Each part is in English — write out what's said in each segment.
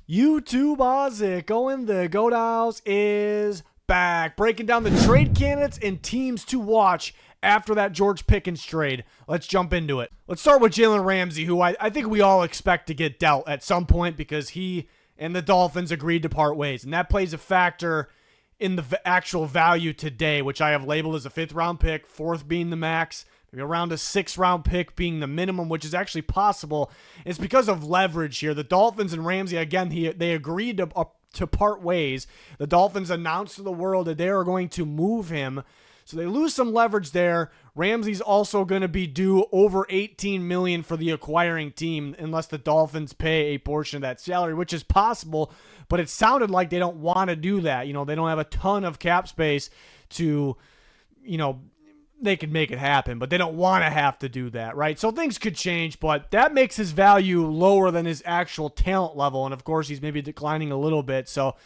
YouTube Ozic going the Goat House is back, breaking down the trade candidates and teams to watch after that George Pickens trade. Let's jump into it. Let's start with Jalen Ramsey, who I think we all expect to get dealt at some point because he and the Dolphins agreed to part ways, and that plays a factor in the actual value today, which I have labeled as a 5th-round pick, 4th being the max, maybe around a 6th-round pick being the minimum, which is actually possible. It's because of leverage here. The Dolphins and Ramsey, again, they agreed to part ways. The Dolphins announced to the world that they are going to move him, so they lose some leverage there. Ramsey's also going to be due over $18 million for the acquiring team unless the Dolphins pay a portion of that salary, which is possible, but it sounded like they don't want to do that. You know, they don't have a ton of cap space to, you know, they could make it happen, but they don't want to have to do that, right? So things could change, but that makes his value lower than his actual talent level, and of course he's maybe declining a little bit. So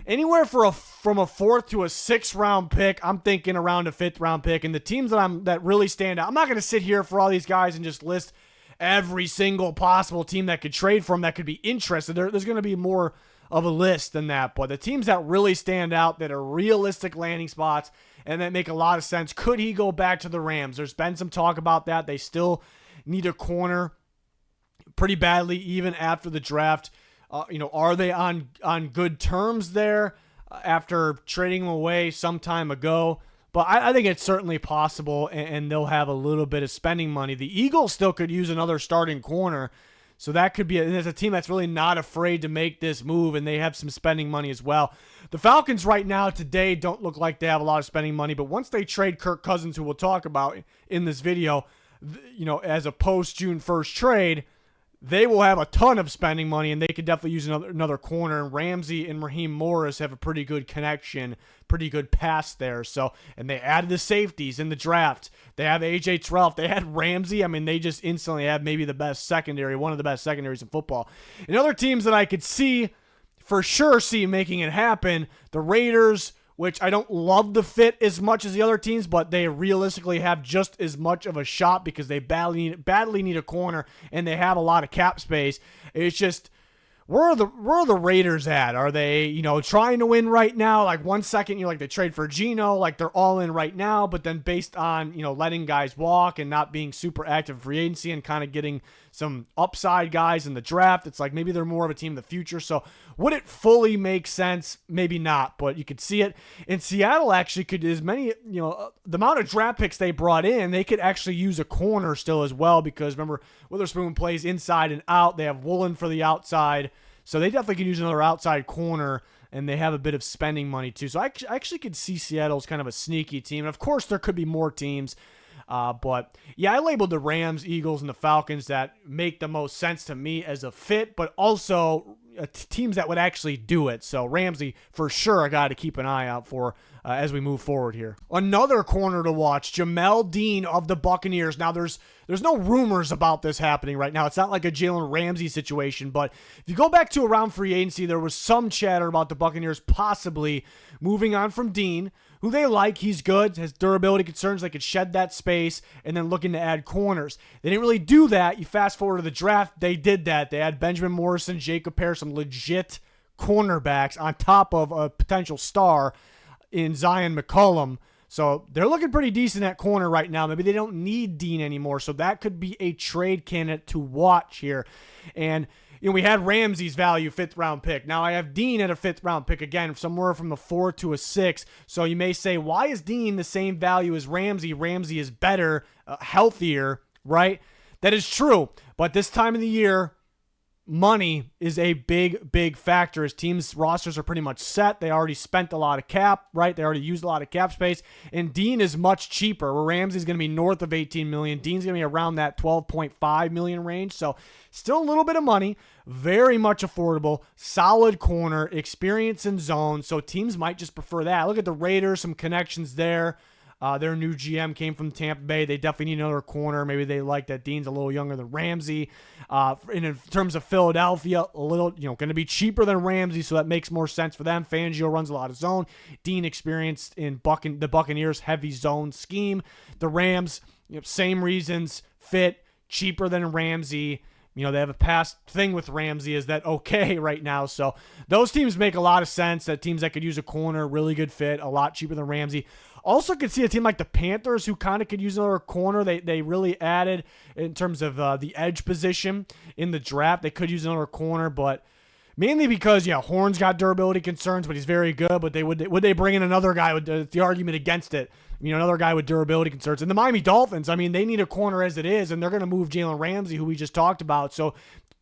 anywhere from a 4th to a 6th-round pick, I'm thinking around a 5th-round pick. And the teams that really stand out, I'm not going to sit here for all these guys and just list every single possible team that could trade for him that could be interested. There's going to be more of a list than that. But the teams that really stand out, that are realistic landing spots and that make a lot of sense, could he go back to the Rams? There's been some talk about that. They still need a corner pretty badly even after the draft. Are they on good terms there after trading him away some time ago? But I think it's certainly possible, and they'll have a little bit of spending money. The Eagles still could use another starting corner, so that could be there's a team that's really not afraid to make this move, and they have some spending money as well. The Falcons right now today don't look like they have a lot of spending money, but once they trade Kirk Cousins, who we'll talk about in this video, as a post-June 1st trade, they will have a ton of spending money, and they could definitely use another corner. And Ramsey and Raheem Morris have a pretty good connection, pretty good pass there. So, and they added the safeties in the draft. They have A.J. Terrell. If they had Ramsey, I mean, they just instantly have maybe the best secondary, one of the best secondaries in football. And other teams that I could for sure see making it happen, the Raiders, which I don't love the fit as much as the other teams, but they realistically have just as much of a shot because they badly need a corner, and they have a lot of cap space. It's just, where are the Raiders at? Are they, trying to win right now? Like 1 second, they trade for Geno, like they're all in right now, but then based on, letting guys walk and not being super active in free agency and kind of getting some upside guys in the draft, it's like maybe they're more of a team of the future. So would it fully make sense? Maybe not, but you could see it. And Seattle actually could, as many, the amount of draft picks they brought in, they could actually use a corner still as well, because remember, Witherspoon plays inside and out. They have Woolen for the outside. So they definitely can use another outside corner, and they have a bit of spending money too. So I actually could see Seattle as kind of a sneaky team. And of course, there could be more teams. But yeah, I labeled the Rams, Eagles, and the Falcons that make the most sense to me as a fit, but also teams that would actually do it. So Ramsey, for sure, I got to keep an eye out for as we move forward here. Another corner to watch, Jamel Dean of the Buccaneers. Now, there's no rumors about this happening right now. It's not like a Jalen Ramsey situation, but if you go back to around free agency, there was some chatter about the Buccaneers possibly moving on from Dean, who they like. He's good, has durability concerns. They could shed that space, and then looking to add corners. They didn't really do that. You fast forward to the draft, they did that. They had Benjamin Morrison, Jacob Harris, some legit cornerbacks on top of a potential star in Zion McCollum. So they're looking pretty decent at corner right now. Maybe they don't need Dean anymore, so that could be a trade candidate to watch here. And we had Ramsey's value 5th-round pick. Now I have Dean at a 5th-round pick again, somewhere from a 4 to a 6. So you may say, why is Dean the same value as Ramsey? Ramsey is better, healthier, right? That is true. But this time of the year, money is a big factor, as teams' rosters are pretty much set. They already spent a lot of cap, right? They already used a lot of cap space. And Dean is much cheaper, where Ramsey's going to be north of $18 million. Dean's going to be around that $12.5 million range. So still a little bit of money, very much affordable, solid corner, experience in zone. So teams might just prefer that. Look at the Raiders, some connections there. Their new GM came from Tampa Bay. They definitely need another corner. Maybe they like that Dean's a little younger than Ramsey. In terms of Philadelphia, a little, going to be cheaper than Ramsey, so that makes more sense for them. Fangio runs a lot of zone. Dean experienced in the Buccaneers' heavy zone scheme. The Rams, same reasons, fit, cheaper than Ramsey. They have a past thing with Ramsey. Is that okay right now? So those teams make a lot of sense. That teams that could use a corner, really good fit, a lot cheaper than Ramsey. Also could see a team like the Panthers who kind of could use another corner. They really added in terms of the edge position in the draft. They could use another corner, but mainly because, Horn's got durability concerns, but he's very good. But would they bring in another guy with the argument against it? Another guy with durability concerns. And the Miami Dolphins, they need a corner as it is, and they're going to move Jalen Ramsey, who we just talked about. So,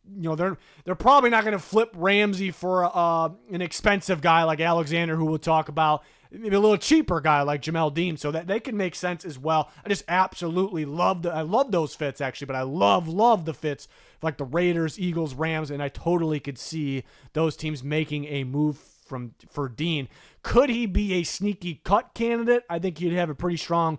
they're probably not going to flip Ramsey for an expensive guy like Alexander, who we'll talk about. Maybe a little cheaper guy like Jamel Dean, so that they can make sense as well. I just absolutely love those fits, actually, but I love the fits like the Raiders, Eagles, Rams, and I totally could see those teams making a move for Dean. Could he be a sneaky cut candidate? I think he'd have a pretty strong,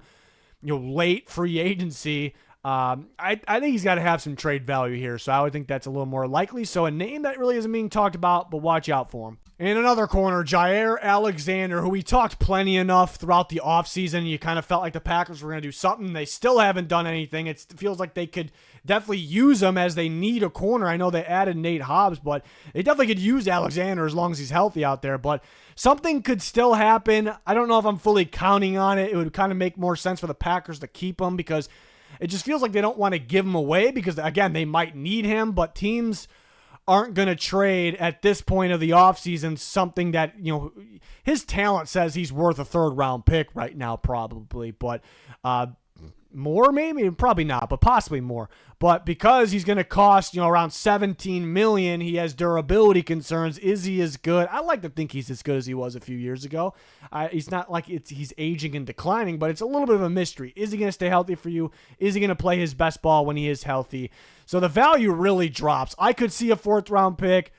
late free agency. I think he's got to have some trade value here, so I would think that's a little more likely. So a name that really isn't being talked about, but watch out for him. And another corner, Jaire Alexander, who we talked plenty enough throughout the offseason. You kind of felt like the Packers were going to do something. They still haven't done anything. It feels like they could definitely use him as they need a corner. I know they added Nate Hobbs, but they definitely could use Alexander as long as he's healthy out there. But something could still happen. I don't know if I'm fully counting on it. It would kind of make more sense for the Packers to keep him because it just feels like they don't want to give him away because, again, they might need him, but teams aren't going to trade at this point of the offseason something that, his talent says he's worth a third-round pick right now probably, but more maybe, probably not, but possibly more. But because he's going to cost, around $17 million, he has durability concerns. Is he as good? I like to think he's as good as he was a few years ago. He's not like he's aging and declining, but it's a little bit of a mystery. Is he going to stay healthy for you? Is he going to play his best ball when he is healthy? So the value really drops. I could see a fourth-round pick.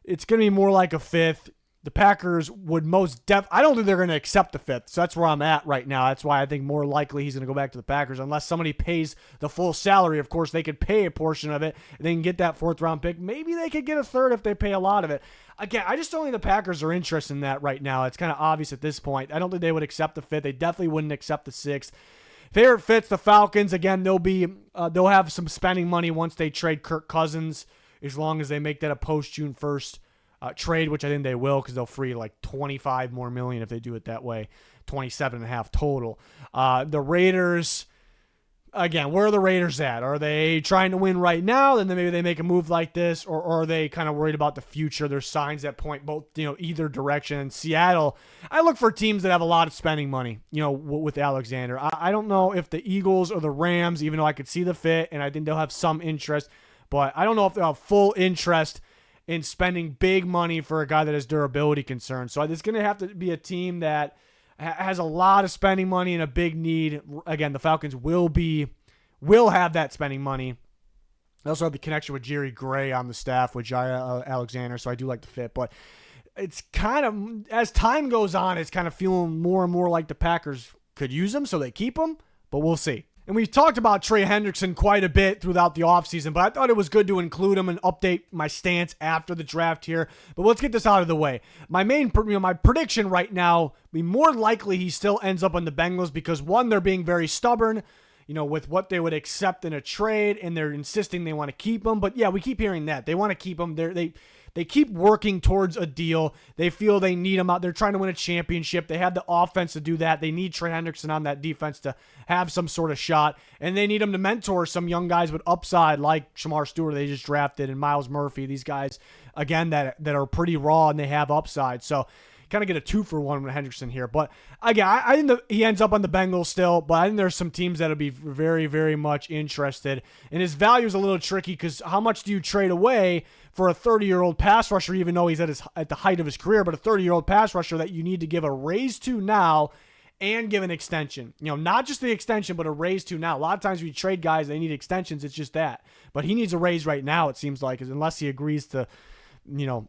It's going to be more like a fifth. The Packers would I don't think they're going to accept the fifth. So that's where I'm at right now. That's why I think more likely he's going to go back to the Packers unless somebody pays the full salary. Of course, they could pay a portion of it and they can get that fourth-round pick. Maybe they could get a third if they pay a lot of it. Again, I just don't think the Packers are interested in that right now. It's kind of obvious at this point. I don't think they would accept the fifth. They definitely wouldn't accept the sixth. Favorite fits, the Falcons. Again, they'll have some spending money once they trade Kirk Cousins, as long as they make that a post-June 1st trade, which I think they will because they'll free like $25 more million if they do it that way, 27.5 total. The Raiders, again, where are the Raiders at? Are they trying to win right now? Then maybe they make a move like this, or are they kind of worried about the future? There's signs that point both, either direction. In Seattle, I look for teams that have a lot of spending money, with Alexander. I don't know if the Eagles or the Rams, even though I could see the fit, and I think they'll have some interest, but I don't know if they'll have full interest in spending big money for a guy that has durability concerns. So it's going to have to be a team that has a lot of spending money and a big need. Again, the Falcons will have that spending money. They also have the connection with Jerry Gray on the staff with Jaire Alexander, so I do like the fit. But it's kind of, as time goes on, it's kind of feeling more and more like the Packers could use him, so they keep him, but we'll see. And we've talked about Trey Hendrickson quite a bit throughout the offseason, but I thought it was good to include him and update my stance after the draft here. But let's get this out of the way. My my prediction right now, more likely he still ends up on the Bengals because, one, they're being very stubborn, with what they would accept in a trade, and they're insisting they want to keep him. But yeah, we keep hearing that. They want to keep him. They keep working towards a deal. They feel they need him out. They're trying to win a championship. They have the offense to do that. They need Trey Hendrickson on that defense to have some sort of shot. And they need him to mentor some young guys with upside like Shamar Stewart they just drafted and Miles Murphy. These guys, again, that are pretty raw and they have upside. So kind of get a 2-for-1 with Hendrickson here. But again, I think he ends up on the Bengals still, but I think there's some teams that'll be very, very much interested. And his value is a little tricky because how much do you trade away for a 30-year-old pass rusher, even though he's at the height of his career, but a 30-year-old pass rusher that you need to give a raise to now and give an extension. Not just the extension, but a raise to now. A lot of times when you trade guys, they need extensions. It's just that. But he needs a raise right now, it seems like, unless he agrees to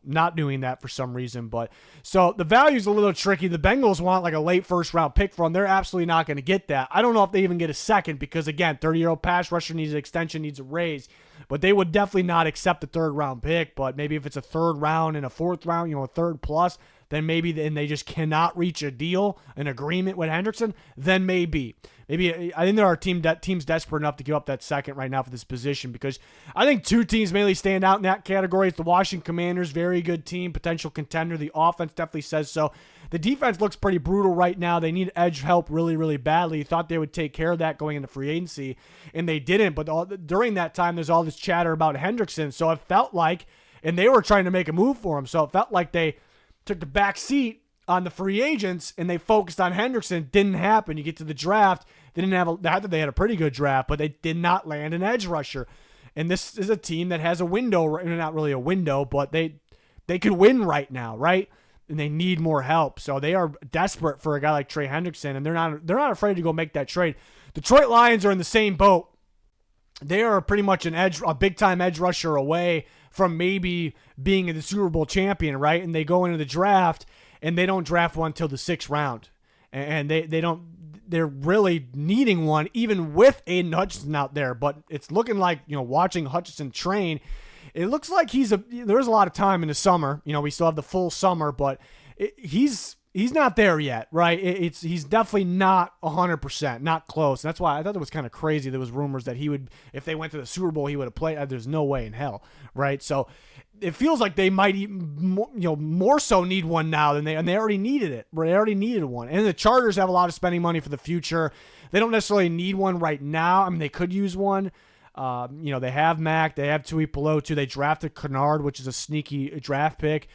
not doing that for some reason. But so the value's a little tricky. The Bengals want like a late first round pick for him. They're absolutely not going to get that. I don't know if they even get a second because, again, 30-year-old pass rusher needs an extension, needs a raise. but they would definitely not accept a third-round pick. But maybe if it's a third round and a fourth round, a third plus, then maybe they just cannot reach a deal, an agreement with Hendrickson, then maybe. Maybe I think there are teams desperate enough to give up that second right now for this position, because I think two teams mainly stand out in that category. It's the Washington Commanders, very good team, potential contender. The offense definitely says so. The defense looks pretty brutal right now. They need edge help really, really badly. You thought they would take care of that going into free agency, and they didn't. But during that time, there's all this chatter about Hendrickson. So it felt like, and they were trying to make a move for him, so it felt like they took the back seat on the free agents, and they focused on Hendrickson. Didn't happen. You get to the draft, they didn't have I thought they had a pretty good draft, but they did not land an edge rusher. And this is a team that has a window, not really a window, but they could win right now, right? And they need more help. So they are desperate for a guy like Trey Hendrickson, and they're not afraid to go make that trade. Detroit Lions are in the same boat. They are pretty much a big-time edge rusher away from maybe being the Super Bowl champion, right? And they go into the draft, and they don't draft one until the 6th round. And they're really needing one, even with Aiden Hutchinson out there. But it's looking like, watching Hutchinson train, it looks like there's a lot of time in the summer. We still have the full summer, but he's not there yet, right? He's definitely not 100%, not close. And that's why I thought it was kind of crazy. There was rumors that he would, if they went to the Super Bowl, he would have played. There's no way in hell, right? So it feels like they might even, more so need one now than they already needed it. They already needed one. And the Chargers have a lot of spending money for the future. They don't necessarily need one right now. I mean, they could use one. They have Mac, they have Tui Pelotu, they drafted Kennard, which is a sneaky draft pick.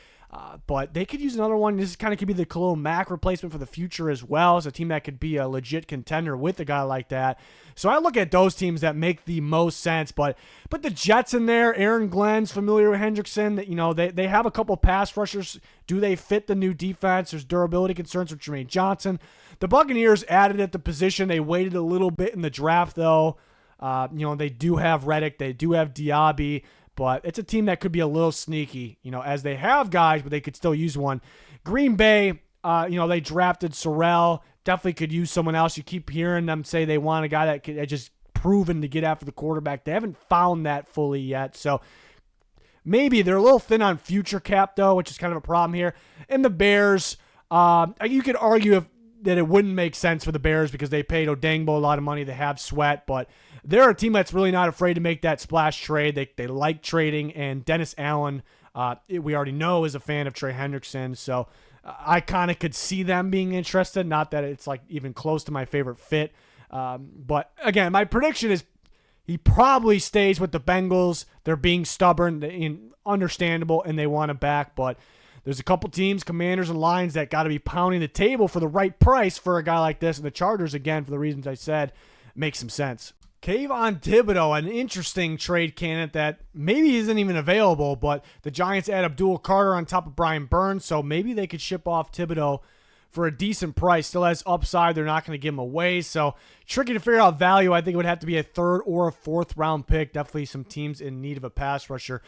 But they could use another one. This kind of could be the Khalil Mack replacement for the future as well. It's a team that could be a legit contender with a guy like that. So I look at those teams that make the most sense. But put the Jets in there. Aaron Glenn's familiar with Hendrickson. They have a couple pass rushers. Do they fit the new defense? There's durability concerns with Jermaine Johnson. The Buccaneers added at the position. They waited a little bit in the draft, though. They do have Reddick. They do have Diaby. But it's a team that could be a little sneaky, as they have guys, but they could still use one. Green Bay, they drafted Sorrell. Definitely could use someone else. You keep hearing them say they want a guy that could just proven to get after the quarterback. They haven't found that fully yet. So maybe they're a little thin on future cap, though, which is kind of a problem here. And the Bears, you could argue that it wouldn't make sense for the Bears because they paid Odengbo a lot of money. They have Sweat, but they're a team that's really not afraid to make that splash trade. They like trading, and Dennis Allen, we already know, is a fan of Trey Hendrickson, so I kind of could see them being interested. Not that it's like even close to my favorite fit, but again, my prediction is he probably stays with the Bengals. They're being stubborn and understandable, and they want him back, but there's a couple teams, Commanders and Lions, that got to be pounding the table for the right price for a guy like this, and the Chargers, again, for the reasons I said, make some sense. Kayvon Thibodeaux, an interesting trade candidate that maybe isn't even available, but the Giants add Abdul Carter on top of Brian Burns, so maybe they could ship off Thibodeaux for a decent price. Still has upside. They're not going to give him away, so tricky to figure out value. I think it would have to be a 3rd or a 4th round pick. Definitely some teams in need of a pass rusher.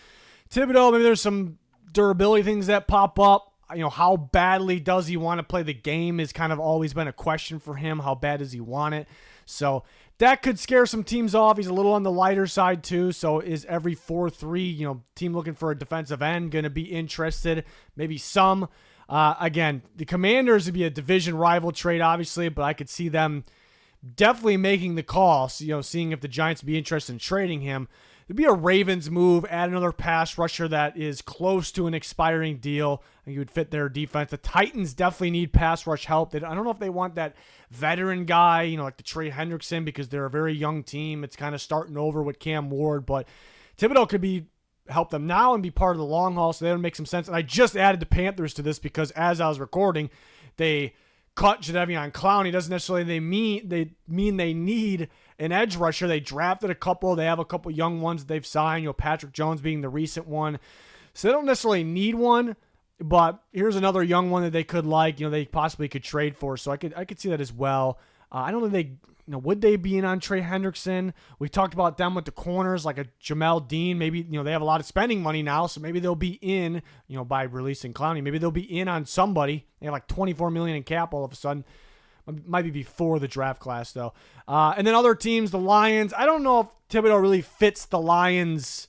Thibodeaux, maybe there's some durability things that pop up. How badly does he want to play the game is kind of always been a question for him. How bad does he want it? So that could scare some teams off. He's a little on the lighter side too. So is every 4-3, team looking for a defensive end going to be interested? Maybe some. Again, the Commanders would be a division rival trade, obviously, but I could see them definitely making the call. So, seeing if the Giants would be interested in trading him. It'd be a Ravens move, add another pass rusher that is close to an expiring deal. I think he would fit their defense. The Titans definitely need pass rush help. I don't know if they want that veteran guy, like the Trey Hendrickson, because they're a very young team. It's kind of starting over with Cam Ward, but Thibodeaux could help them now and be part of the long haul, so that would make some sense. And I just added the Panthers to this because as I was recording, they cut Jadeveon Clowney. Doesn't necessarily mean they need an edge rusher. They drafted a couple. They have a couple young ones that they've signed, Patrick Jones being the recent one. So they don't necessarily need one, but here's another young one that they could they possibly could trade for. So I could see that as well. I don't think would they be in on Trey Hendrickson? We talked about them with the corners, like a Jamel Dean. Maybe, they have a lot of spending money now, so maybe they'll be in, by releasing Clowney. Maybe they'll be in on somebody. They have like $24 million in cap all of a sudden. Might be before the draft class, though. And then other teams, the Lions. I don't know if Thibodeau really fits the Lions,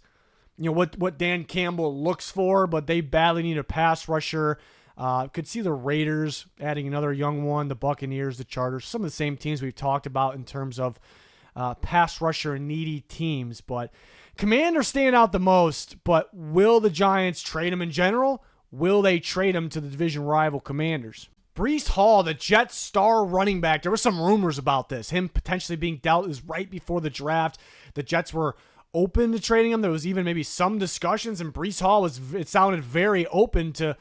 what Dan Campbell looks for, but they badly need a pass rusher. Could see the Raiders adding another young one, the Buccaneers, the Chargers, some of the same teams we've talked about in terms of pass rusher needy teams. But Commanders stand out the most, but will the Giants trade him in general? Will they trade him to the division rival Commanders? Breece Hall, the Jets' star running back, there were some rumors about this. Him potentially being dealt. It was right before the draft. The Jets were open to trading him. There was even maybe some discussions, and Breece Hall it sounded very open to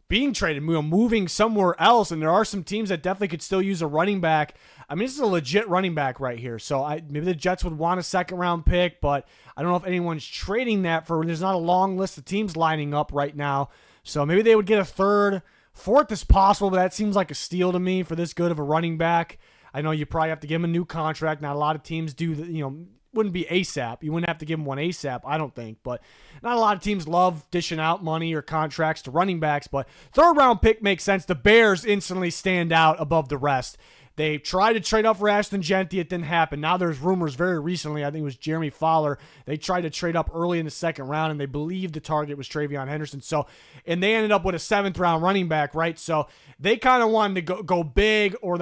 being traded, moving somewhere else. And there are some teams that definitely could still use a running back. I mean, this is a legit running back right here. So maybe the Jets would want a second-round pick, but I don't know if anyone's trading that for. There's not a long list of teams lining up right now. So maybe they would get a third. Fourth is possible, but that seems like a steal to me for this good of a running back. I know you probably have to give him a new contract. Not a lot of teams do, wouldn't be ASAP. You wouldn't have to give him one ASAP, I don't think. But not a lot of teams love dishing out money or contracts to running backs. But third-round pick makes sense. The Bears instantly stand out above the rest. They tried to trade up for Ashton Genty. It didn't happen. Now there's rumors very recently, I think it was Jeremy Fowler. They tried to trade up early in the second round, and they believed the target was Travion Hendrickson. And they ended up with a seventh-round running back, right? So they kind of wanted to go big or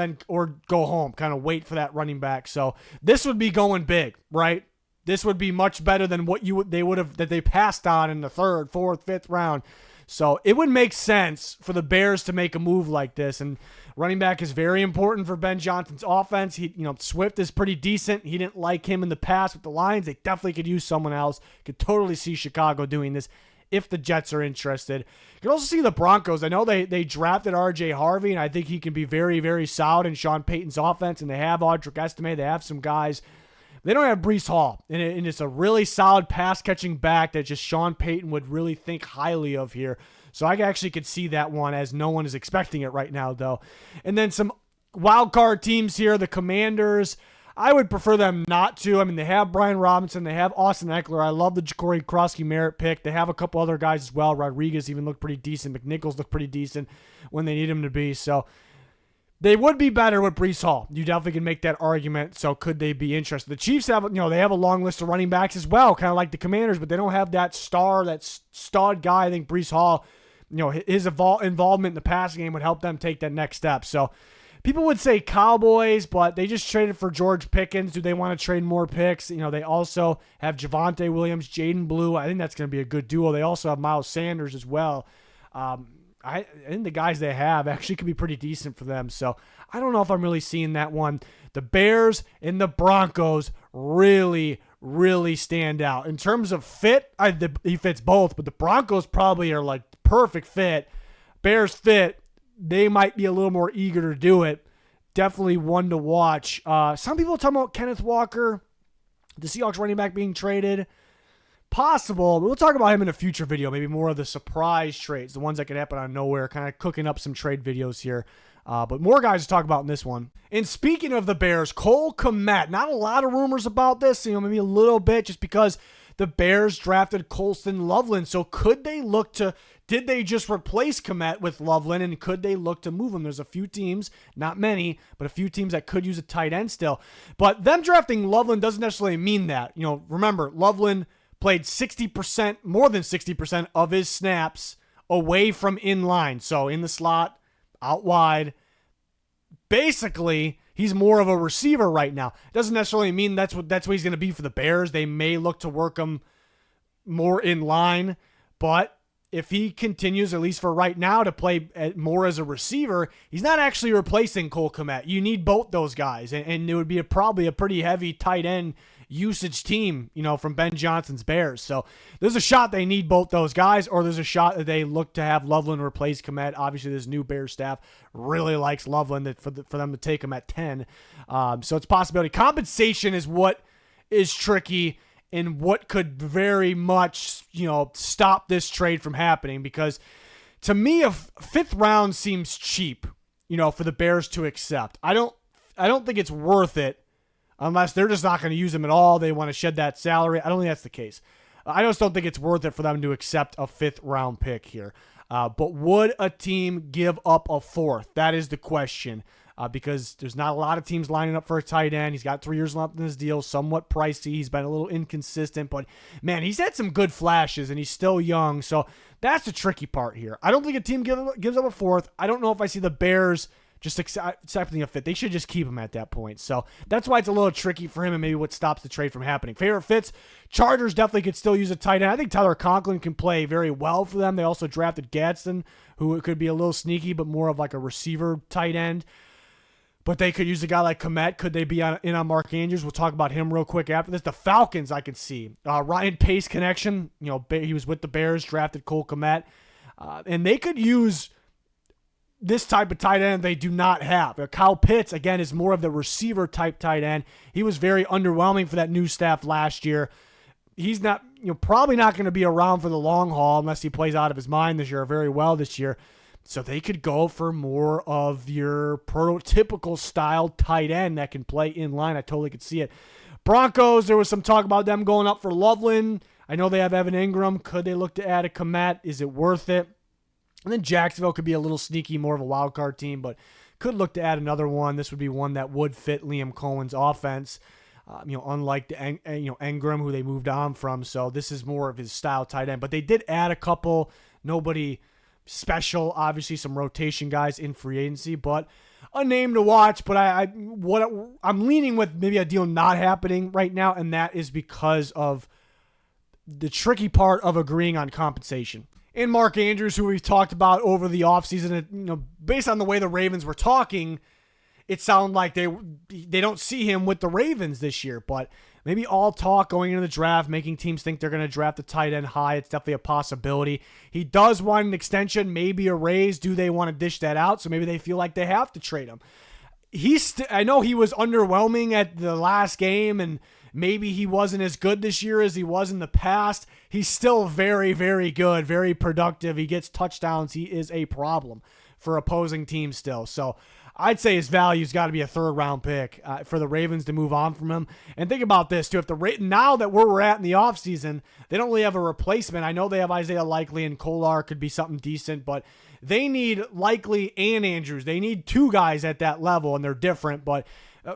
go home, kind of wait for that running back. So this would be going big, right? This would be much better than what they passed on in the third, fourth, fifth round. So it would make sense for the Bears to make a move like this. And running back is very important for Ben Johnson's offense. Swift is pretty decent. He didn't like him in the past with the Lions. They definitely could use someone else. Could totally see Chicago doing this if the Jets are interested. You can also see the Broncos. I know they drafted R.J. Harvey, and I think he can be very, very solid in Sean Payton's offense. And they have Audric Estime. They have some guys. They don't have Breece Hall, and it's a really solid pass-catching back that just Sean Payton would really think highly of here. So I actually could see that one, as no one is expecting it right now, though. And then some wild card teams here, the Commanders. I would prefer them not to. I mean, they have Brian Robinson. They have Austin Eckler. I love the Ja'Cory Krosky-Merritt pick. They have a couple other guys as well. Rodriguez even looked pretty decent. McNichols looked pretty decent when they need him to be. So they would be better with Breece Hall. You definitely can make that argument. So could they be interested? The Chiefs have, they have a long list of running backs as well, kind of like the Commanders, but they don't have that stud guy. I think Breece Hall, his involvement in the passing game would help them take that next step. So people would say Cowboys, but they just traded for George Pickens. Do they want to trade more picks? They also have Javonte Williams, Jaden Blue. I think that's going to be a good duo. They also have Miles Sanders as well. I think the guys they have actually could be pretty decent for them. So I don't know if I'm really seeing that one. The Bears and the Broncos really, really stand out. In terms of fit, he fits both, but the Broncos probably are like perfect fit. Bears fit. They might be a little more eager to do it. Definitely one to watch. Some people are talking about Kenneth Walker, the Seahawks running back, being traded. Possible, but we'll talk about him in a future video. Maybe more of the surprise trades, the ones that could happen out of nowhere, kind of cooking up some trade videos here. But more guys to talk about in this one. And speaking of the Bears, Cole Kmet. Not a lot of rumors about this, maybe a little bit, just because the Bears drafted Colston Loveland. So did they just replace Kmet with Loveland, and could they look to move him? There's a few teams, not many, but a few teams that could use a tight end still. But them drafting Loveland doesn't necessarily mean that. Remember, Loveland played more than 60% of his snaps away from in line. So in the slot, out wide. Basically, he's more of a receiver right now. Doesn't necessarily mean that's what he's going to be for the Bears. They may look to work him more in line, but if he continues, at least for right now, to play more as a receiver, he's not actually replacing Cole Kmet. You need both those guys, and it would be probably a pretty heavy tight end usage team, from Ben Johnson's Bears. So there's a shot they need both those guys, or there's a shot that they look to have Loveland replace Kmet. Obviously, this new Bears staff really likes Loveland for them to take him at 10. So it's a possibility. Compensation is what is tricky and what could very much, stop this trade from happening, because to me, a fifth round seems cheap, for the Bears to accept. I don't think it's worth it. Unless they're just not going to use him at all. They want to shed that salary. I don't think that's the case. I just don't think it's worth it for them to accept a fifth-round pick here. But would a team give up a fourth? That is the question. because there's not a lot of teams lining up for a tight end. He's got 3 years left in his deal, somewhat pricey. He's been a little inconsistent, but man, he's had some good flashes, and he's still young. So that's the tricky part here. I don't think a team gives up a fourth. I don't know if I see the Bears just accepting a fit. They should just keep him at that point. So that's why it's a little tricky for him and maybe what stops the trade from happening. Favorite fits, Chargers definitely could still use a tight end. I think Tyler Conklin can play very well for them. They also drafted Gadsden, who could be a little sneaky, but more of like a receiver tight end. But they could use a guy like Komet. Could they be in on Mark Andrews? We'll talk about him real quick after this. The Falcons, I could see. Ryan Pace connection. He was with the Bears, drafted Cole Komet. And they could use this type of tight end they do not have. Kyle Pitts, again, is more of the receiver type tight end. He was very underwhelming for that new staff last year. He's not, probably not going to be around for the long haul unless he plays out of his mind this year, very well this year. So they could go for more of your prototypical style tight end that can play in line. I totally could see it. Broncos, there was some talk about them going up for Loveland. I know they have Evan Ingram. Could they look to add a Komet? Is it worth it? And then Jacksonville could be a little sneaky, more of a wild card team, but could look to add another one. This would be one that would fit Liam Cohen's offense, unlike the Ingram, who they moved on from. So this is more of his style tight end. But they did add a couple, nobody special, obviously some rotation guys in free agency, but a name to watch. But I'm leaning with maybe a deal not happening right now, and that is because of the tricky part of agreeing on compensation. And Mark Andrews, who we've talked about over the offseason, based on the way the Ravens were talking, it sounded like they don't see him with the Ravens this year. But maybe all talk going into the draft, making teams think they're going to draft the tight end high. It's definitely a possibility. He does want an extension, maybe a raise. Do they want to dish that out? So maybe they feel like they have to trade him. I know he was underwhelming at the last game, and maybe he wasn't as good this year as he was in the past. He's still very, very good, very productive. He gets touchdowns. He is a problem for opposing teams still. So I'd say his value's got to be a third-round pick for the Ravens to move on from him. And think about this, too. Now that where we're at in the offseason, they don't really have a replacement. I know they have Isaiah Likely, and Kolar could be something decent, but they need Likely and Andrews. They need two guys at that level, and they're different. But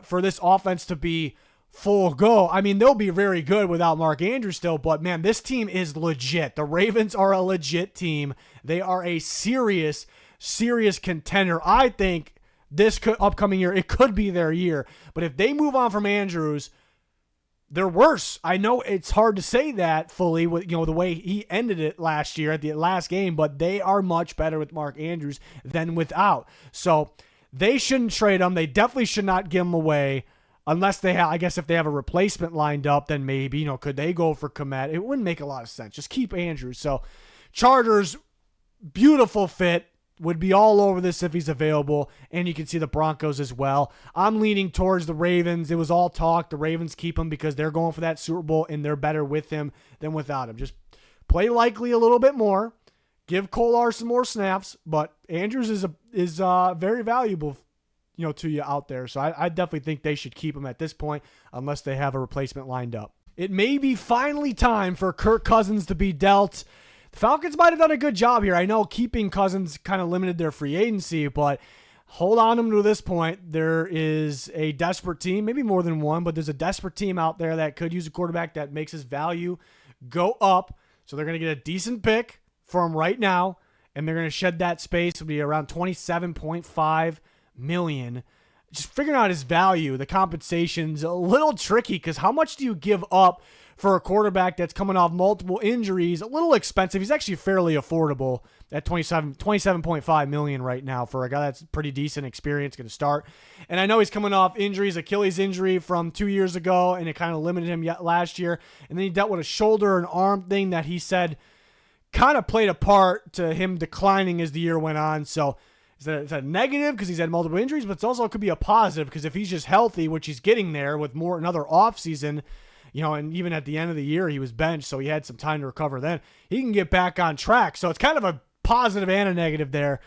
for this offense to be full go, I mean, they'll be very good without Mark Andrews still, but man, this team is legit. The Ravens are a legit team. They are a serious contender. I think this upcoming year, it could be their year. But if they move on from Andrews, they're worse. I know it's hard to say that fully with the way he ended it last year at the last game, but they are much better with Mark Andrews than without. So they shouldn't trade him. They definitely should not give him away. Unless they have, I guess if they have a replacement lined up, then maybe, could they go for Komet? It wouldn't make a lot of sense. Just keep Andrews. So Chargers, beautiful fit. Would be all over this if he's available. And you can see the Broncos as well. I'm leaning towards the Ravens. It was all talk. The Ravens keep him because they're going for that Super Bowl and they're better with him than without him. Just play Likely a little bit more. Give Kolar some more snaps. But Andrews is very valuable to you out there. So I definitely think they should keep him at this point unless they have a replacement lined up. It may be finally time for Kirk Cousins to be dealt. The Falcons might have done a good job here. I know keeping Cousins kind of limited their free agency, but hold on to him to this point. There is a desperate team, maybe more than one, but there's a desperate team out there that could use a quarterback that makes his value go up. So they're going to get a decent pick for him right now, and they're going to shed that space. It'll be around $27.5 million. Just figuring out his value, the compensation's a little tricky because how much do you give up for a quarterback that's coming off multiple injuries? A little expensive. He's actually fairly affordable at $27.5 million right now for a guy that's pretty decent experience, going to start. And I know he's coming off injuries, Achilles injury from 2 years ago, and it kind of limited him yet last year. And then he dealt with a shoulder and arm thing that he said kind of played a part to him declining as the year went on. So is that a negative because he's had multiple injuries, but it also could be a positive because if he's just healthy, which he's getting there with another offseason, and even at the end of the year, he was benched, so he had some time to recover then. He can get back on track. So it's kind of a positive and a negative there.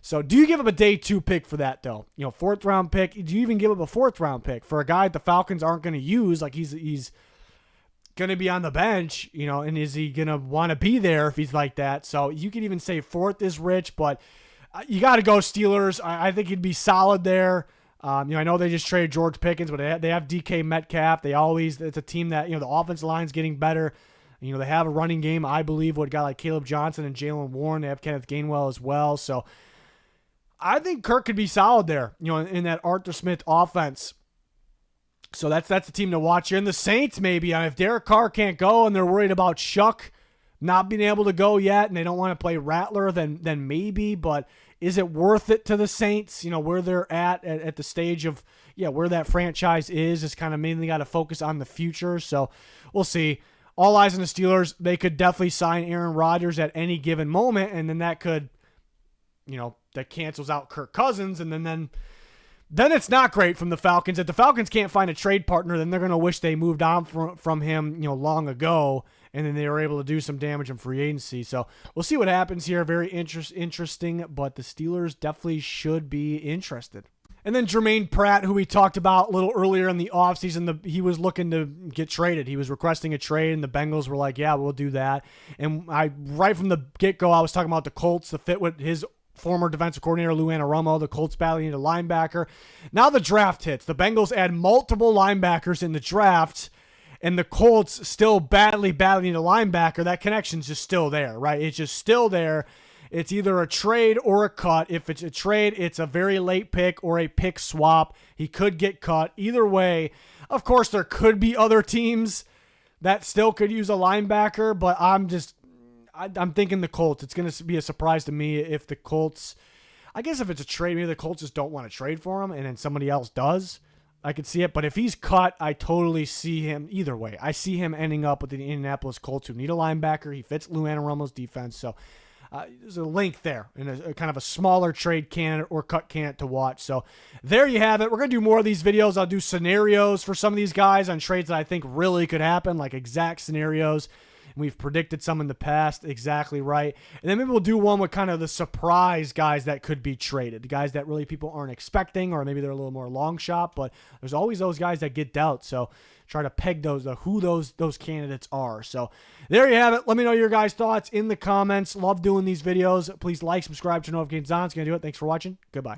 So do you give up a day 2 pick for that, though? Fourth round pick. Do you even give up a fourth round pick for a guy the Falcons aren't going to use? Like he's going to be on the bench, and is he going to want to be there if he's like that? So you could even say fourth is rich, but you got to go Steelers. I think he'd be solid there. I know they just traded George Pickens, but they have DK Metcalf. It's a team that, the offensive line's getting better. They have a running game, I believe, with a guy like Caleb Johnson and Jalen Warren. They have Kenneth Gainwell as well. So I think Kirk could be solid there, in that Arthur Smith offense. So that's the team to watch here. And the Saints, maybe. If Derek Carr can't go and they're worried about Shuck not being able to go yet and they don't want to play Rattler, then maybe. But is it worth it to the Saints? Where they're at the stage of, where that franchise is kind of mainly got to focus on the future. So we'll see. All eyes on the Steelers. They could definitely sign Aaron Rodgers at any given moment, and then that could, that cancels out Kirk Cousins, and then it's not great from the Falcons. If the Falcons can't find a trade partner, then they're going to wish they moved on from him, long ago, and then they were able to do some damage in free agency. So we'll see what happens here. Very interesting, but the Steelers definitely should be interested. And then Jermaine Pratt, who we talked about a little earlier in the offseason, he was looking to get traded. He was requesting a trade, and the Bengals were like, yeah, we'll do that. And right from the get-go, I was talking about the Colts, the fit with his former defensive coordinator, Lou Anarumo, the Colts battling into linebacker. Now the draft hits. The Bengals add multiple linebackers in the draft, and the Colts still badly battling into linebacker. That connection's just still there, right? It's just still there. It's either a trade or a cut. If it's a trade, it's a very late pick or a pick swap. He could get cut. Either way, of course, there could be other teams that still could use a linebacker, but I'm thinking the Colts. It's going to be a surprise to me if the Colts, I guess if it's a trade, maybe the Colts just don't want to trade for him and then somebody else does. I could see it. But if he's cut, I totally see him either way. I see him ending up with the Indianapolis Colts, who need a linebacker. He fits Lou Anarumo's defense. So there's a link there and a kind of a smaller trade candidate or cut candidate to watch. So there you have it. We're going to do more of these videos. I'll do scenarios for some of these guys on trades that I think really could happen, like exact scenarios. We've predicted some in the past, exactly right. And then maybe we'll do one with kind of the surprise guys that could be traded, the guys that really people aren't expecting, or maybe they're a little more long shot, but there's always those guys that get dealt. So try to peg who those candidates are. So there you have it. Let me know your guys' thoughts in the comments. Love doing these videos. Please like, subscribe, turn notifications on. It's going to do it. Thanks for watching. Goodbye.